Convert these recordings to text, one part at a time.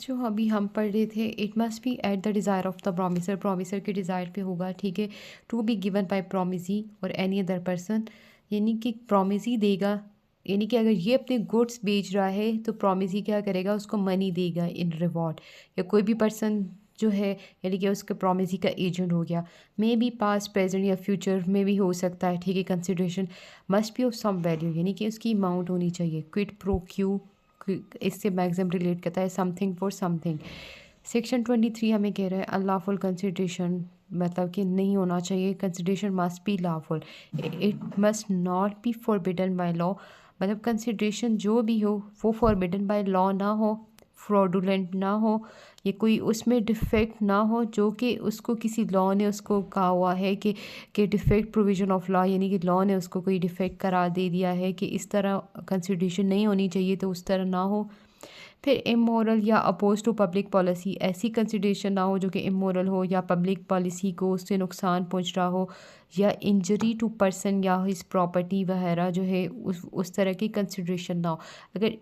जो अभी हम पढ़ रहे थे, it must be at the desire of the promiser, promiser के डिज़ायर पे होगा, ठीक है। To be given by promisee और एनी अदर पर्सन, यानी कि प्रोमिसी देगा, यानी कि अगर ये अपने गुड्स बेच रहा है तो प्रोमिसी क्या करेगा, उसको मनी देगा इन रिवॉर्ड। या कोई भी पर्सन जो है, यानी कि उसके प्रोमिसी का एजेंट हो गया, मे बी पास्ट प्रेजेंट या फ्यूचर में भी हो सकता है, ठीक है। Consideration must be of some value, यानी कि उसकी अमाउंट होनी चाहिए। क्विड प्रो क्यू, इससे मैक्सिमम रिलेट करता है, समथिंग फॉर समथिंग। सेक्शन 23 हमें कह रहा है अनलॉफुल कंसिडरेशन, मतलब कि नहीं होना चाहिए। Consideration must B lawful, it must not be forbidden by law, मतलब कंसिडरेशन जो भी हो वो फॉरबिडन बाय लॉ ना हो, फ्रॉडुलेंट ना हो, ये कोई उसमें डिफेक्ट ना हो जो कि उसको किसी लॉ ने उसको कहा हुआ है कि डिफेक्ट प्रोविजन ऑफ लॉ, यानी कि लॉ ने उसको कोई डिफेक्ट करार दे दिया है कि इस तरह कंसिडरेशन नहीं होनी चाहिए, तो उस तरह ना हो। फिर इमोरल या अपोज टू पब्लिक पॉलिसी, ऐसी कंसिडरेशन ना हो जो कि इमोरल हो या पब्लिक पॉलिसी को उससे नुकसान पहुंच रहा हो, या इंजरी टू पर्सन या हिज प्रॉपर्टी वगैरह जो है उस तरह की कंसिडरेशन ना हो। अगर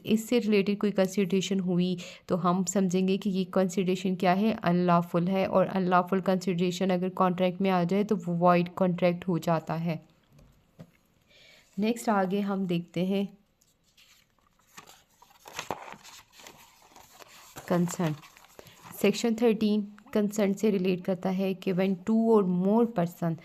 इससे रिलेटेड कोई कंसिडरेशन हुई तो हम समझेंगे कि ये कंसिडरेशन क्या है, अनलॉफुल है। और अनलॉफुल कंसिडरेशन अगर कॉन्ट्रैक्ट में आ जाए तो वो वॉइड कॉन्ट्रैक्ट हो जाता है। नेक्स्ट आगे हम देखते हैं कंसर्न। सेक्शन 13 कंसर्न से रिलेट करता है कि व्हेन टू और more person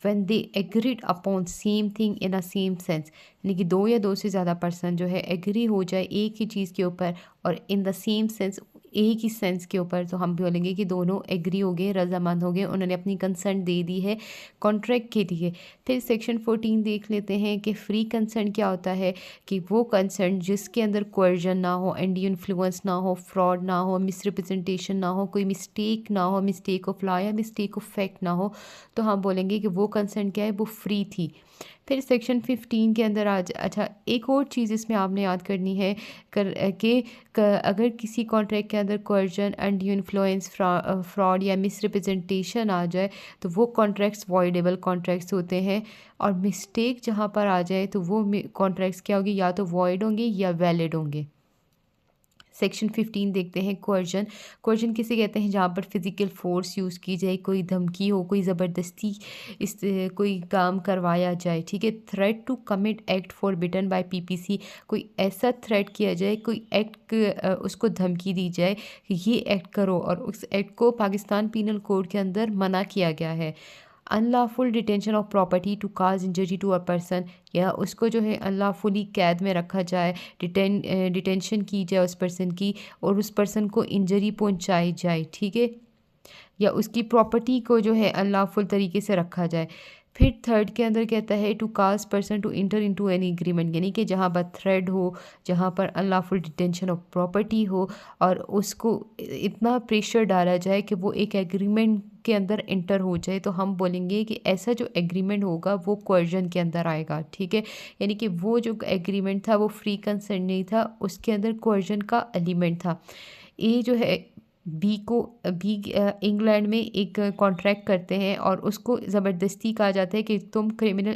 when they agreed upon same thing in a same sense, यानी कि दो या दो से ज़्यादा पर्सन जो है एग्री हो जाए एक ही चीज़ के ऊपर और इन द सेम सेंस, एक ही सेंस के ऊपर, तो हम बोलेंगे कि दोनों एग्री हो गए, रजामंद हो गए, उन्होंने अपनी कंसर्न दे दी है कॉन्ट्रैक्ट के लिए। फिर सेक्शन 14 देख लेते हैं कि फ्री कंसर्न क्या होता है, कि वो कंसर्न जिसके अंदर कोर्जन ना हो, एंडी इन्फ्लुएंस ना हो, फ्रॉड ना हो, मिसरिप्रेजेंटेशन ना हो, कोई मिस्टेक ना हो, मिस्टेक ऑफ लॉ या मिस्टेक ऑफ फैक्ट ना हो, तो हम बोलेंगे कि वो कंसर्न क्या है, वो फ्री थी। फिर सेक्शन 15 के अंदर आज अच्छा एक और चीज़ इसमें आपने याद करनी है अगर किसी कॉन्ट्रैक्ट के अंदर कोर्जन एंड इन्फ्लुएंस, फ्रॉड या मिसरिप्रेजेंटेशन आ जाए तो वो कॉन्ट्रैक्ट्स वॉइडेबल कॉन्ट्रैक्ट्स होते हैं। और मिस्टेक जहाँ पर आ जाए तो वो कॉन्ट्रैक्ट्स क्या होंगे, या तो वॉइड होंगे या वैलिड होंगे। सेक्शन 15 देखते हैं कोर्जन। कोर्जन किसे कहते हैं, जहाँ पर फिजिकल फोर्स यूज़ की जाए, कोई धमकी हो, कोई ज़बरदस्ती इस कोई काम करवाया जाए, ठीक है। Threat to commit act forbidden by PPC, कोई ऐसा थ्रेट किया जाए, कोई एक्ट उसको धमकी दी जाए कि ये एक्ट करो, और उस एक्ट को पाकिस्तान पीनल कोड के अंदर मना किया गया है। Unlawful detention of property to cause injury to a person, या उसको जो है अनलॉफुली कैद में रखा जाए, डिटेंशन की जाए उस पर्सन की, और उस पर्सन को इंजरी पहुंचाई जाए, ठीक है, या उसकी प्रॉपर्टी को जो है अनलॉफुल तरीके से रखा जाए। फिर थर्ड के अंदर कहता है to cause person to enter into any agreement, यानी कि जहाँ पर थ्रेड हो, जहाँ पर अनलॉफुल डिटेंशन ऑफ प्रॉपर्टी हो, और उसको इतना प्रेशर डाला जाए कि वो एक एग्रीमेंट के अंदर इंटर हो जाए, तो हम बोलेंगे कि ऐसा जो एग्रीमेंट होगा वो कोर्जन के अंदर आएगा, ठीक है। यानी कि वो जो एग्रीमेंट था वो फ्री कंसर्न नहीं था, उसके अंदर कोर्जन का एलिमेंट था। ये जो है बी इंग्लैंड में एक कॉन्ट्रैक्ट करते हैं और उसको ज़बरदस्ती कहा जाता है कि तुम क्रिमिनल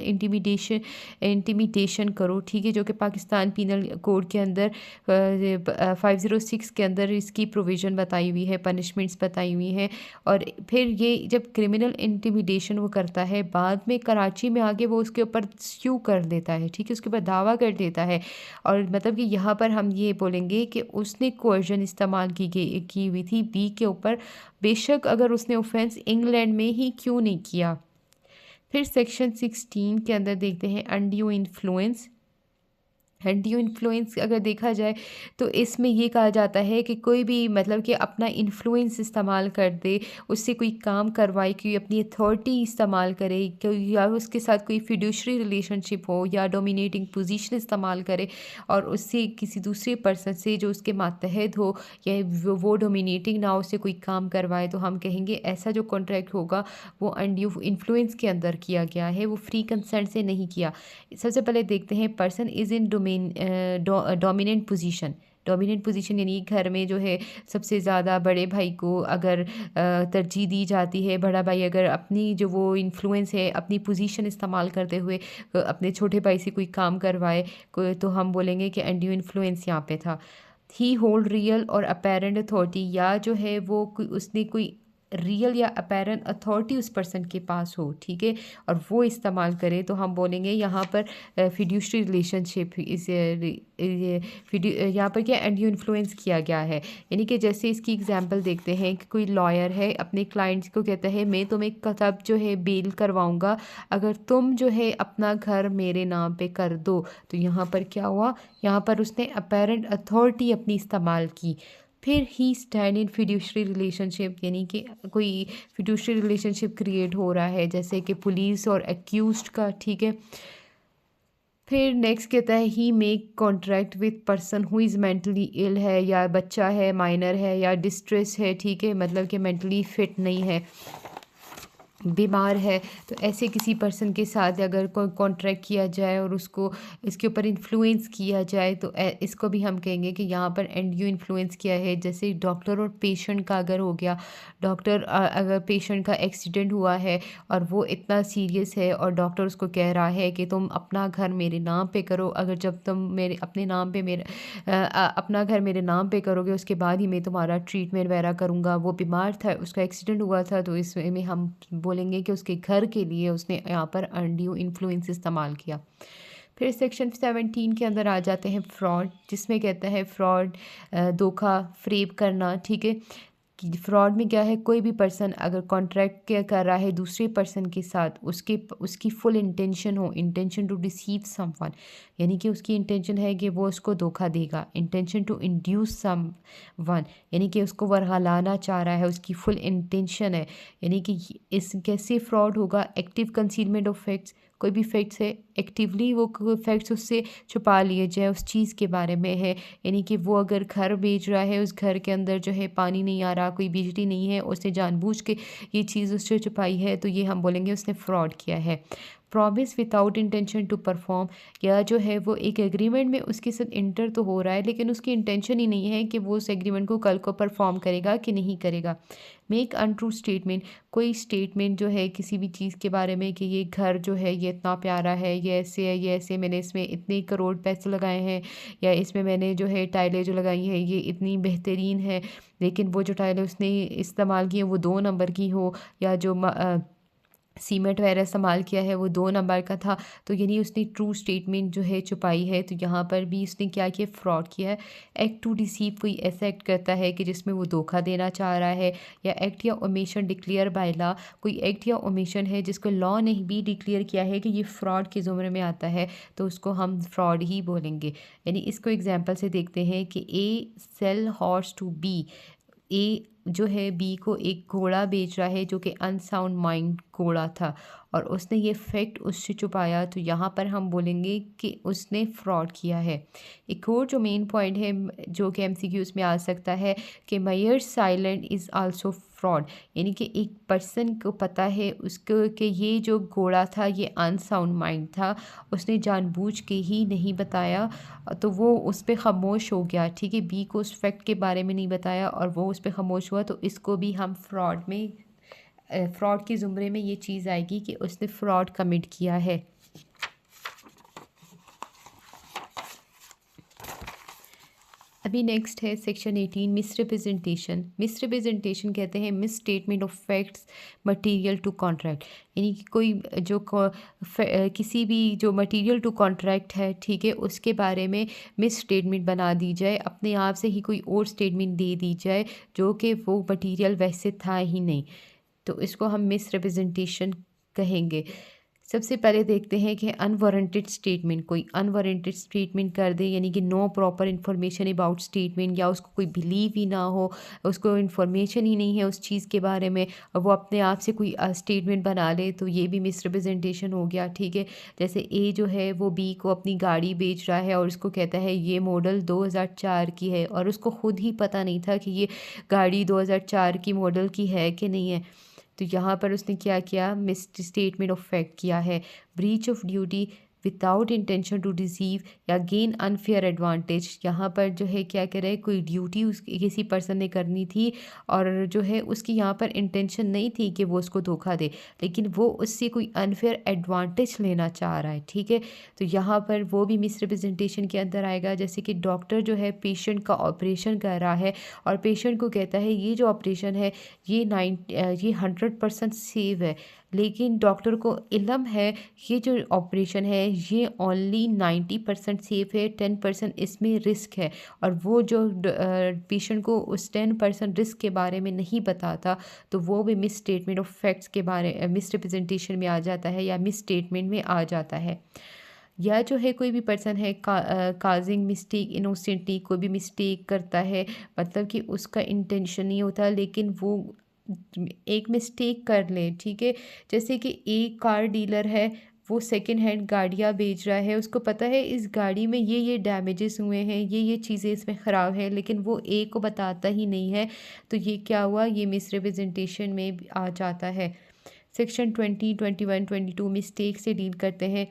इंटिमिटेशन करो, ठीक है, जो कि पाकिस्तान पीनल कोड के अंदर 506 के अंदर इसकी प्रोविज़न बताई हुई है, पनिशमेंट्स बताई हुई हैं। और फिर ये जब क्रिमिनल इंटिमिडेशन वो करता है, बाद में कराची में आके वो उसके ऊपर स्यू कर देता है, ठीक है, उसके ऊपर दावा कर देता है। और मतलब कि यहाँ पर हम ये बोलेंगे कि उसने कोर्जन इस्तेमाल की हुई थी बी के ऊपर, बेशक अगर उसने ऑफेंस इंग्लैंड में ही क्यों नहीं किया। फिर सेक्शन 16 के अंदर देखते हैं अनड्यू इन्फ्लुएंस। ड्यू इन्फ्लुएंस अगर देखा जाए तो इसमें ये कहा जाता है कि कोई भी मतलब कि अपना इन्फ्लुएंस इस्तेमाल कर दे, उससे कोई काम करवाए, कोई अपनी अथॉरिटी इस्तेमाल करे, कोई या उसके साथ कोई फिड्यूशरी रिलेशनशिप हो या डोमिनेटिंग पोजीशन इस्तेमाल करे, और उससे किसी दूसरे पर्सन से जो उसके मातहत हो या वो डोमिनेटिंग ना हो, उससे कोई काम करवाए, तो हम कहेंगे ऐसा जो कॉन्ट्रैक्ट होगा वो अनड्यू इन्फ्लुएंस के अंदर किया गया है, वो फ्री कंसेंट से नहीं किया। सबसे पहले देखते हैं person is in dominant position. Dominant position यानी घर में जो है सबसे ज़्यादा बड़े भाई को अगर तरजीह दी जाती है, बड़ा भाई अगर अपनी जो वो इन्फ्लुएंस है अपनी पोजीशन इस्तेमाल करते हुए अपने छोटे भाई से कोई काम करवाए तो हम बोलेंगे कि एंड्यू इन्फ्लुएंस यहाँ पे था। ही होल्ड रियल और अपेरेंट अथॉरिटी, या जो है वो उसने कोई रियल या अपेरेंट अथॉरिटी उस पर्सन के पास हो, ठीक है, और वो इस्तेमाल करे, तो हम बोलेंगे यहाँ पर फिड्यूशरी रिलेशनशिप इस यहाँ पर क्या एंड यू इन्फ्लुएंस किया गया है। यानी कि जैसे इसकी एग्जांपल देखते हैं कि कोई लॉयर है अपने क्लाइंट्स को कहता है मैं तुम्हें तब जो है बेल करवाऊंगा अगर तुम जो है अपना घर मेरे नाम पे कर दो। तो यहाँ पर क्या हुआ, यहाँ पर उसने अपेरेंट अथॉरिटी अपनी इस्तेमाल की। फिर ही स्टैंड इन फिड्यूशरी रिलेशनशिप, यानी कि कोई फिड्यूशरी रिलेशनशिप क्रिएट हो रहा है जैसे कि पुलिस और एक्यूज्ड का, ठीक है। फिर नेक्स्ट कहता है he make contract with person who is mentally ill है, या बच्चा है, माइनर है, या डिस्ट्रेस है, ठीक है, मतलब कि मेंटली फिट नहीं है, बीमार है। तो ऐसे किसी पर्सन के साथ अगर कोई कॉन्ट्रैक्ट किया जाए और उसको इसके ऊपर इन्फ्लुएंस किया जाए तो इसको भी हम कहेंगे कि यहाँ पर एंड यू इन्फ्लुएंस किया है। जैसे डॉक्टर और पेशेंट का अगर हो गया, डॉक्टर अगर पेशेंट का एक्सीडेंट हुआ है और वो इतना सीरियस है और डॉक्टर उसको कह रहा है कि तुम अपना घर मेरे नाम पे करो, अगर जब तुम मेरे अपने नाम पे अपना घर मेरे नाम पे करोगे उसके बाद ही मैं तुम्हारा ट्रीटमेंट वगैरह करूँगा। वो बीमार था, उसका एक्सीडेंट हुआ था, तो इसमें हम बोलेंगे कि उसके घर के लिए उसने यहाँ पर अनड्यू इन्फ्लुएंस इस्तेमाल किया। फिर सेक्शन 17 के अंदर आ जाते हैं फ्रॉड, जिसमें कहता है फ्रॉड धोखा, फ्रेब करना, ठीक है। कि फ्रॉड में क्या है, कोई भी पर्सन अगर कॉन्ट्रैक्ट क्या कर रहा है दूसरे पर्सन के साथ, उसकी फुल इंटेंशन हो, इंटेंशन टू डिसीव समवन, यानी कि उसकी इंटेंशन है कि वो उसको धोखा देगा, इंटेंशन टू इंड्यूस समवन, यानी कि उसको वरगलाना चाह रहा है, उसकी फुल इंटेंशन है। यानी कि इस कैसे फ्रॉड होगा, एक्टिव कंसीलमेंट ऑफ फैक्ट्स, कोई भी फैक्ट्स है एक्टिवली वो फैक्ट्स उससे छुपा लिए जाए, उस चीज़ के बारे में है। यानी कि वो अगर घर बेच रहा है, उस घर के अंदर जो है पानी नहीं आ रहा, कोई बिजली नहीं है, उसने जानबूझ के ये चीज़ उससे छुपाई है, तो ये हम बोलेंगे उसने फ्रॉड किया है। Promise without intention to perform, या जो है वो एक एग्रीमेंट में उसके साथ इंटर तो हो रहा है लेकिन उसकी इंटेंशन ही नहीं है कि वो उस एग्रीमेंट को कल को परफॉर्म करेगा कि नहीं करेगा। मेक अनट्रू स्टेटमेंट, कोई स्टेटमेंट जो है किसी भी चीज़ के बारे में कि ये घर जो है ये इतना प्यारा है, ये ऐसे है, ये ऐसे, मैंने इसमें इतने करोड़ पैसे लगाए हैं, या इसमें मैंने जो है टाइलें जो लगाई हैं ये इतनी बेहतरीन है, लेकिन वो जो टाइलें उसने इस्तेमाल की हैं वो 2 नंबर की हो, या जो सीमेंट वगैरह इस्तेमाल किया है वो 2 नंबर का था। तो यानी उसने ट्रू स्टेटमेंट जो है छुपाई है, तो यहाँ पर भी उसने क्या किया, फ्रॉड किया है। एक्ट टू डिसीव, कोई ऐसा एक्ट करता है कि जिसमें वो धोखा देना चाह रहा है, या एक्ट या ओमिशन डिक्लेयर बाय लॉ, कोई एक्ट या ओमिशन है जिसको लॉ ने भी डिक्लेयर किया है कि ये फ्रॉड के ज़ुमरे में आता है, तो उसको हम फ्रॉड ही बोलेंगे। यानी इसको एग्जाम्पल से देखते हैं कि ए सेल हॉर्स टू बी, ए जो है बी को एक घोड़ा बेच रहा है जो कि अनसाउंड माइंड घोड़ा था, और उसने ये फैक्ट उससे छुपाया, तो यहाँ पर हम बोलेंगे कि उसने फ्रॉड किया है। एक और जो मेन पॉइंट है जो कि एमसीक्यूज़ में आ सकता है कि mere silence is also fraud, यानी कि एक पर्सन को पता है उसको कि ये जो घोड़ा था ये अनसाउंड माइंड था, उसने जानबूझ के ही नहीं बताया, तो वो उस पर ख़ामोश हो गया, ठीक है, बी को उस फैक्ट के बारे में नहीं बताया और वो उस पर ख़ामोश हुआ, तो इसको भी हम फ्रॉड के ज़ुमरे में ये चीज़ आएगी कि उसने फ्रॉड कमिट किया है। अभी नेक्स्ट है सेक्शन 18 मिसरिप्रेजेंटेशन। मिसरिप्रेजेंटेशन कहते हैं misstatement of facts material to contract, यानी कि कोई जो किसी भी जो मटेरियल टू कॉन्ट्रैक्ट है, ठीक है, उसके बारे में मिस स्टेटमेंट बना दी जाए, अपने आप से ही कोई और स्टेटमेंट दे दी जाए जो कि वो मटेरियल वैसे था ही नहीं, तो इसको हम मिस रिप्रेजेंटेशन कहेंगे। सबसे पहले देखते हैं कि अनवारंटेड स्टेटमेंट, कोई अनवारंटेड स्टेटमेंट कर दे, यानी कि no proper information about statement, या उसको कोई बिलीव ही ना हो, उसको इन्फॉर्मेशन ही नहीं है उस चीज़ के बारे में और वो अपने आप से कोई स्टेटमेंट बना ले, तो ये भी मिसरिप्रेजेंटेशन हो गया, ठीक है। जैसे ए जो है वो बी को अपनी गाड़ी बेच रहा है और उसको कहता है ये मॉडल 2004 की है, और उसको खुद ही पता नहीं था कि ये गाड़ी 2004 की मॉडल की है कि नहीं है, तो यहाँ पर उसने क्या किया, मिस स्टेटमेंट ऑफ फैक्ट किया है। Breach of duty, without intention to deceive या गेन अनफेयर एडवांटेज। यहाँ पर जो है क्या कह रहे हैं, कोई ड्यूटी उस किसी पर्सन ने करनी थी और जो है उसकी यहाँ पर इंटेंशन नहीं थी कि वो उसको धोखा दे, लेकिन वो उससे कोई अनफेयर एडवांटेज लेना चाह रहा है, ठीक है। तो यहाँ पर वो भी मिसरिप्रेजेंटेशन के अंदर आएगा। जैसे कि डॉक्टर जो है पेशेंट का ऑपरेशन कर रहा है और पेशेंट को कहता है ये जो ऑपरेशन है ये 100% सेव है, लेकिन डॉक्टर को इल्म है ये जो ऑपरेशन है ये ओनली 90% सेफ है, 10% इसमें रिस्क है। और वो जो पेशेंट को उस 10% रिस्क के बारे में नहीं बताता, तो वो भी मिस स्टेटमेंट ऑफ फैक्ट्स के बारे मिस रिप्रेजेंटेशन में आ जाता है या मिस स्टेटमेंट में आ जाता है। या जो है कोई भी पर्सन है काजिंग मिस्टेक इनोसेंटली, कोई भी मिस्टेक करता है, मतलब कि उसका इंटेंशन नहीं होता लेकिन वो एक मिस्टेक कर ले, ठीक है। जैसे कि एक कार डीलर है, वो सेकंड हैंड गाड़ियाँ बेच रहा है, उसको पता है इस गाड़ी में ये डैमेजेस हुए हैं, ये चीज़ें इसमें ख़राब है, लेकिन वो ए को बताता ही नहीं है। तो ये क्या हुआ, ये मिस रिप्रेजेंटेशन में आ जाता है। सेक्शन 20, 21, 22 मिस्टेक से डील करते हैं।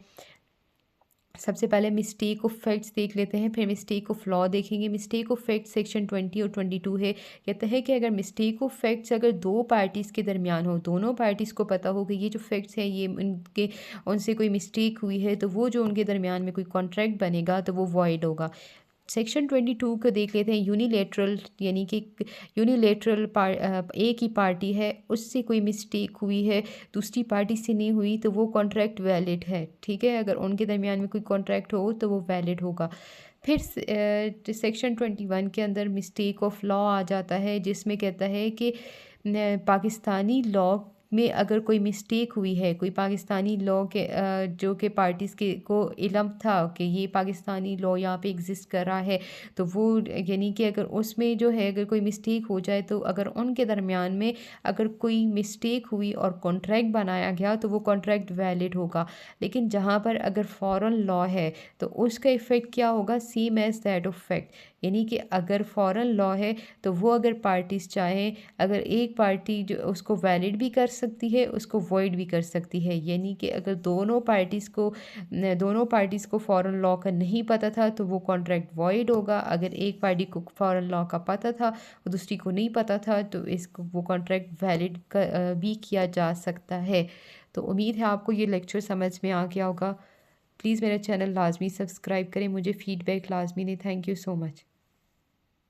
सबसे पहले मिस्टेक ऑफ फैक्ट्स देख लेते हैं, फिर मिस्टेक ऑफ लॉ देखेंगे। मिस्टेक ऑफ फैक्ट्स सेक्शन 20 और 22 है, कहता है कि अगर मिस्टेक ऑफ फैक्ट्स अगर दो पार्टीज़ के दरमियान हो, दोनों पार्टीज़ को पता हो कि ये जो फैक्ट्स हैं ये उनके उनसे कोई मिस्टेक हुई है, तो वो जो उनके दरमियान में कोई कॉन्ट्रैक्ट बनेगा तो वो वॉइड होगा। सेक्शन 22 को देख लेते हैं। यूनिलेटरल, यानी कि यूनिलेटरल एक ही पार्टी है उससे कोई मिस्टेक हुई है, दूसरी पार्टी से नहीं हुई, तो वो कॉन्ट्रैक्ट वैलिड है, ठीक है। अगर उनके दरमियान में कोई कॉन्ट्रैक्ट हो तो वो वैलिड होगा। फिर सेक्शन 21 के अंदर मिस्टेक ऑफ लॉ आ जाता है, जिसमें कहता है कि पाकिस्तानी लॉ में अगर कोई मिस्टेक हुई है, कोई पाकिस्तानी लॉ के जो कि पार्टीज़ के को इल्म था कि ये पाकिस्तानी लॉ यहाँ पे एग्जिस्ट कर रहा है, तो वो यानी कि अगर उसमें जो है अगर कोई मिस्टेक हो जाए, तो अगर उनके दरमियान में अगर कोई मिस्टेक हुई और कॉन्ट्रैक्ट बनाया गया तो वो कॉन्ट्रैक्ट वैलिड होगा। लेकिन जहाँ पर अगर फॉरेन लॉ है तो उसका इफ़ेक्ट क्या होगा, same as that of fact. यानी कि अगर फॉरेन लॉ है तो वो अगर पार्टीज़ चाहें, अगर एक पार्टी जो उसको वैलिड भी कर सकती है, उसको वॉइड भी कर सकती है। यानी कि अगर दोनों पार्टीज़ को फॉरेन लॉ का नहीं पता था तो वो कॉन्ट्रैक्ट वॉइड होगा। अगर एक पार्टी को फॉरेन लॉ का पता था और दूसरी को नहीं पता था तो इसको वो कॉन्ट्रैक्ट वैलिड भी किया जा सकता है। तो उम्मीद है आपको ये लेक्चर समझ में आ गया होगा। प्लीज़ मेरा चैनल लाजमी सब्सक्राइब करें, मुझे फ़ीडबैक लाजमी दें। Thank you so much.